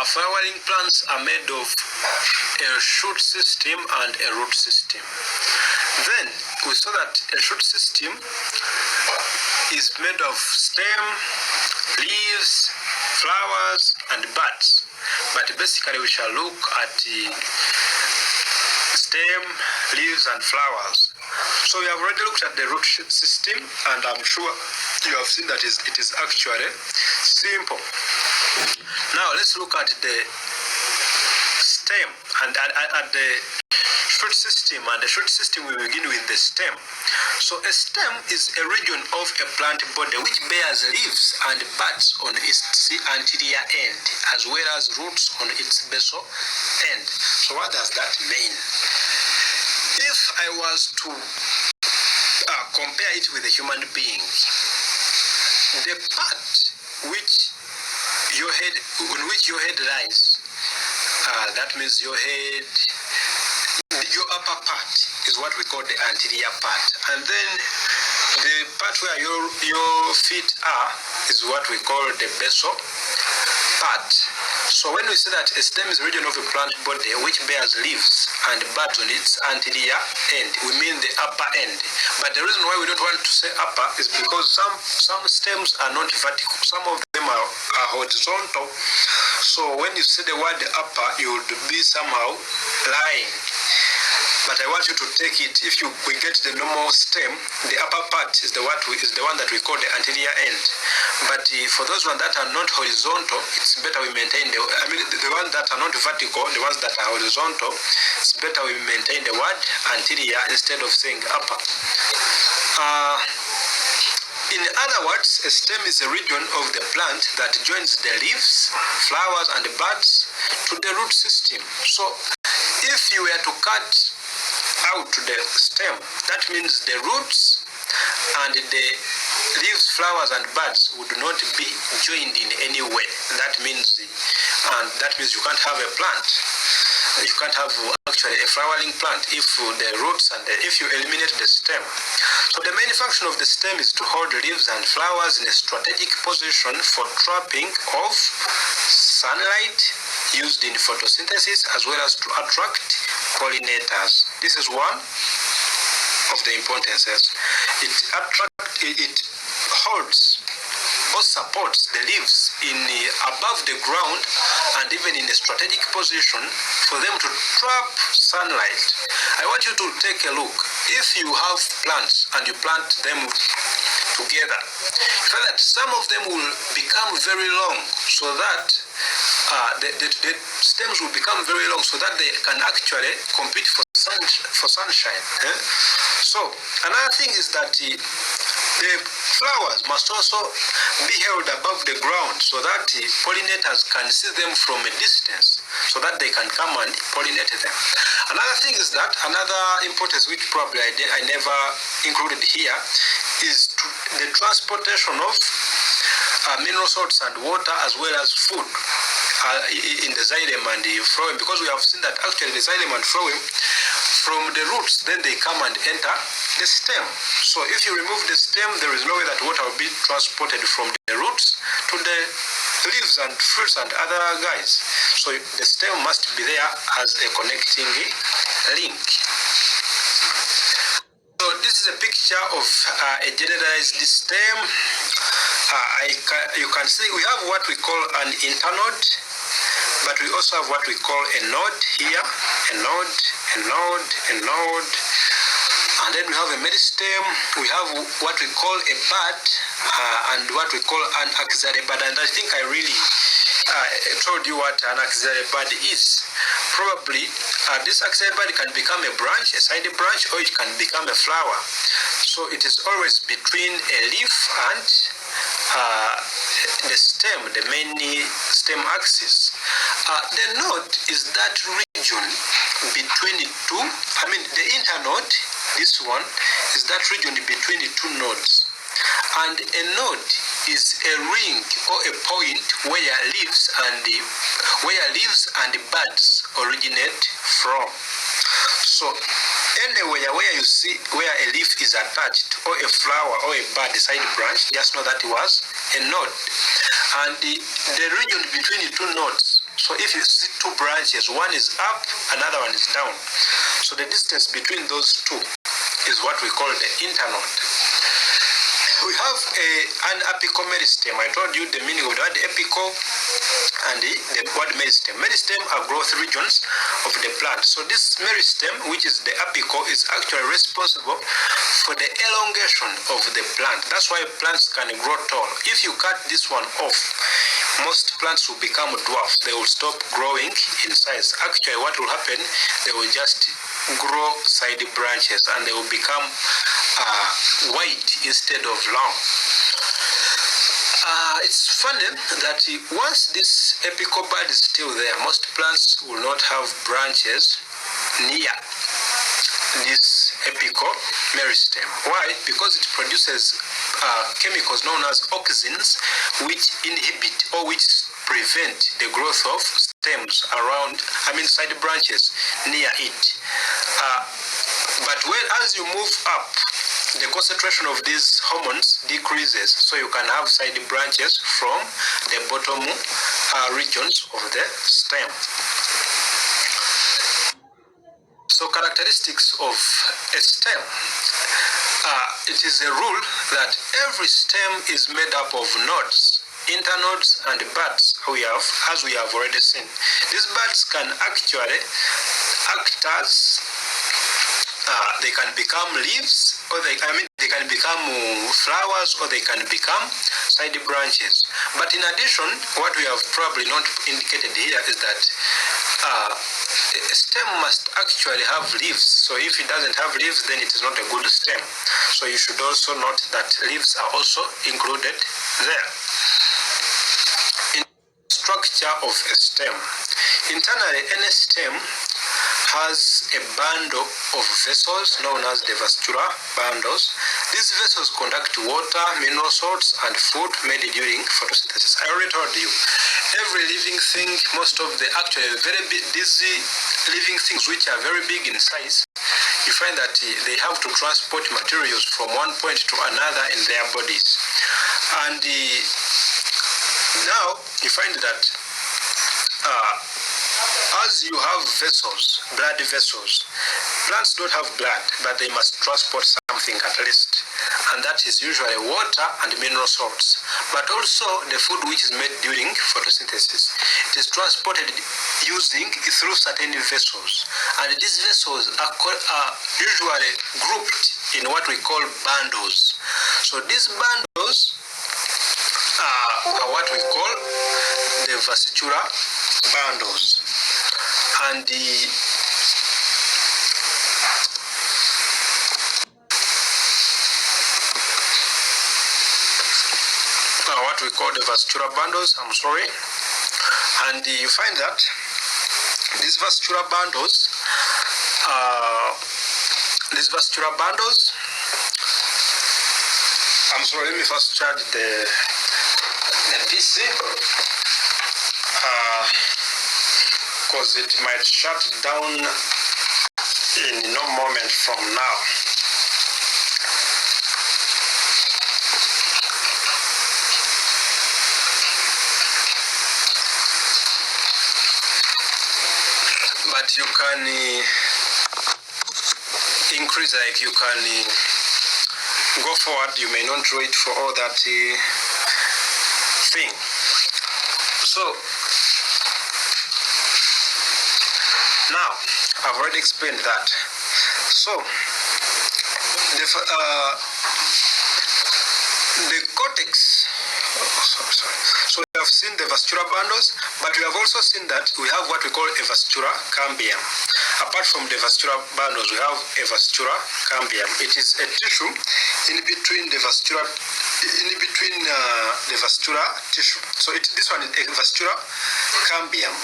flowering plants are made of a shoot system and a root system. Then we saw that a shoot system is made of stem, leaves, flowers, and buds. But basically we shall look at the stem, leaves, and flowers. So we have already looked at the root system, and I'm sure you have seen that it is actually simple. Now let's look at the stem and at the shoot system. And the shoot system, we begin with the stem. So a stem is a region of a plant body which bears leaves and buds on its anterior end, as well as roots on its basal end. So what does that mean? If I was to compare it with a human being, the part which your head, on which your head lies, that means your head, your upper part is what we call the anterior part, and then the part where your feet are is what we call the basal part. So when we say that a stem is a region of a plant body which bears leaves and buds on its anterior end, we mean the upper end. But the reason why we don't want to say upper is because some stems are not vertical, some of them are horizontal. So when you say the word upper, you would be somehow lying. But I want you to take it, if we get the normal stem, the upper part is the one that we call the anterior end. But for those ones that are not horizontal, it's better we maintain the ones that are not vertical, the ones that are horizontal, it's better we maintain the word anterior instead of saying upper. In other words, a stem is a region of the plant that joins the leaves, flowers, and buds to the root system. So if you were to cut out the stem, that means the roots and the leaves, flowers, and buds would not be joined in any way. That means you can't have a plant. You can't have actually a flowering plant if the roots and if you eliminate the stem. So the main function of the stem is to hold leaves and flowers in a strategic position for trapping of sunlight used in photosynthesis, as well as to attract pollinators. This is one of the importances. It holds or supports the leaves above the ground and even in a strategic position for them to trap sunlight. I want you to take a look. If you have plants and you plant them together, you find that some of them will become very long, so that the stems will become very long, so that they can actually compete for sunshine. So another thing is that the flowers must also be held above the ground, so that pollinators can see them from a distance, so that they can come and pollinate them. Another thing is that another importance, which probably I never included here, is the transportation of mineral salts and water, as well as food in the xylem and the phloem, because we have seen that actually the xylem and phloem, from the roots, then they come and enter the stem. So if you remove the stem, there is no way that water will be transported from the roots to the leaves and fruits and other guys. So the stem must be there as a connecting link. So this is a picture of a generalized stem. You can see we have what we call an internode, but we also have what we call a node here, a node, and then we have a meristem. We have what we call a bud and what we call an axillary bud. And I think I really told you what an axillary bud is. Probably this axillary bud can become a branch, a side branch, or it can become a flower. So it is always between a leaf and the stem, the main stem axis. The node is that region between the two. The internode, this one, is that region between the two nodes. And a node is a ring or a point where leaves and buds originate from. So anywhere where you see where a leaf is attached, or a flower or a bud side branch, just know that it was a node. And the region between the two nodes, So if you see two branches, one is up, another one is down. So the distance between those two is what we call the internode. We have an apical meristem. I told you the meaning of the word apical and the word meristem. Meristem are growth regions of the plant. So this meristem, which is the apical, is actually responsible for the elongation of the plant. That's why plants can grow tall. If you cut this one off, most plants will become dwarf. They will stop growing in size. Actually, what will happen, they will just grow side branches and they will become wide instead of long. It's funny that once this apical bud is still there, most plants will not have branches near this apical meristem. Why? Because it produces chemicals known as auxins, which inhibit or which prevent the growth of stems around, side branches near it. But as you move up, the concentration of these hormones decreases, so you can have side branches from the bottom regions of the stem. So characteristics of a stem. It is a rule that every stem is made up of nodes, internodes and buds, as we have already seen. These buds can actually act as they can become leaves, or they can become flowers, or they can become side branches. But in addition, what we have probably not indicated here is that a stem must actually have leaves. So if it doesn't have leaves, then it is not a good stem. So you should also note that leaves are also included there. In structure of a stem, internally any stem has a bundle of vessels known as the vascular bundles. These vessels conduct water, mineral salts, and food made during photosynthesis. I already told you, every living thing, most of the actually very big, these living things which are very big in size, you find that they have to transport materials from one point to another in their bodies. And now you find that as you have vessels, blood vessels, plants don't have blood, but they must transport something at least. And that is usually water and mineral salts. But also the food which is made during photosynthesis. It is transported through certain vessels. And these vessels are usually grouped in what we call bundles. So these bundles are what we call the vascular bundles. And what we call the vascular bundles, and you find that these vascular bundles, let me first charge the PC, because it might shut down in no moment from now. But you can increase, like you can go forward. You may not wait for all that thing. So now I've already explained that. So the cortex. So we have seen the vascular bundles, but we have also seen that we have what we call a vascular cambium. Apart from the vascular bundles, we have a vascular cambium. It is a tissue in between the vascular tissue. So this one is a vascular cambium.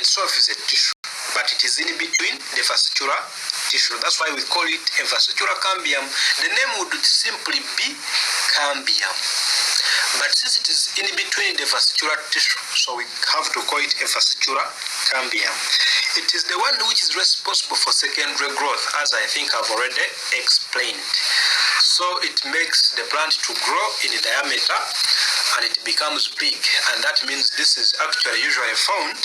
Itself is a tissue, but it is in between the vascular tissue. That's why we call it a vascular cambium. The name would simply be cambium. But since it is in between the vascular tissue, so we have to call it a vascular cambium. It is the one which is responsible for secondary growth, as I think I've already explained. So it makes the plant to grow in diameter, and it becomes big, and that means this is actually usually found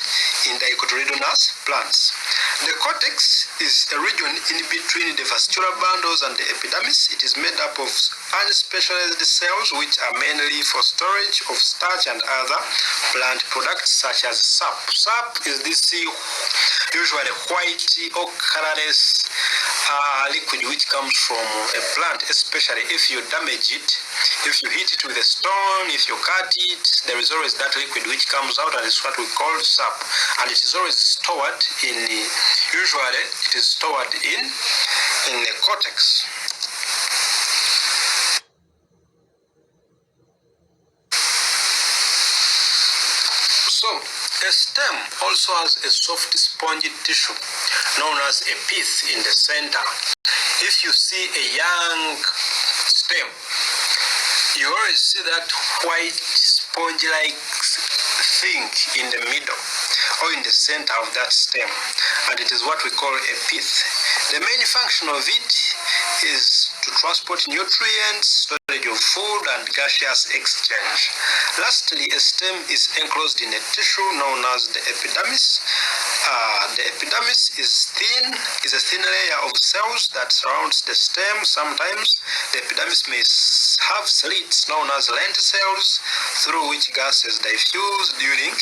in dicotyledonous plants. The cortex is a region in between the vascular bundles and the epidermis. It is made up of unspecialized cells which are mainly for storage of starch and other plant products such as sap. Sap is this usually white or colorless liquid which comes from a plant, especially if you damage it. If you hit it with a stone, if you cut it, there is always that liquid which comes out, and it's what we call sap. And it is always stored usually it is stored in the cortex. So, a stem also has a soft spongy tissue known as a pith in the center. If you see a young stem, you always see that white sponge-like thing in the middle or in the center of that stem, and it is what we call a pith. The main function of it is to transport nutrients, storage of food, and gaseous exchange. Lastly, a stem is enclosed in a tissue known as the epidermis. The epidermis is a thin layer of cells that surrounds the stem. Sometimes the epidermis may have slits known as lenticels through which gases diffuse during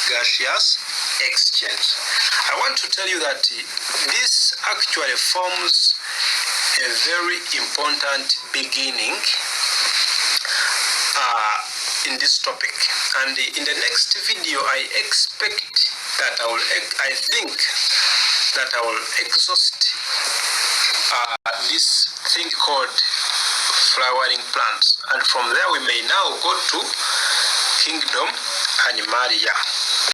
gaseous exchange. I want to tell you that this actually forms a very important beginning in this topic, and in the next video I think that I will exhaust this thing called flowering plants, and from there we may now go to Kingdom Animalia.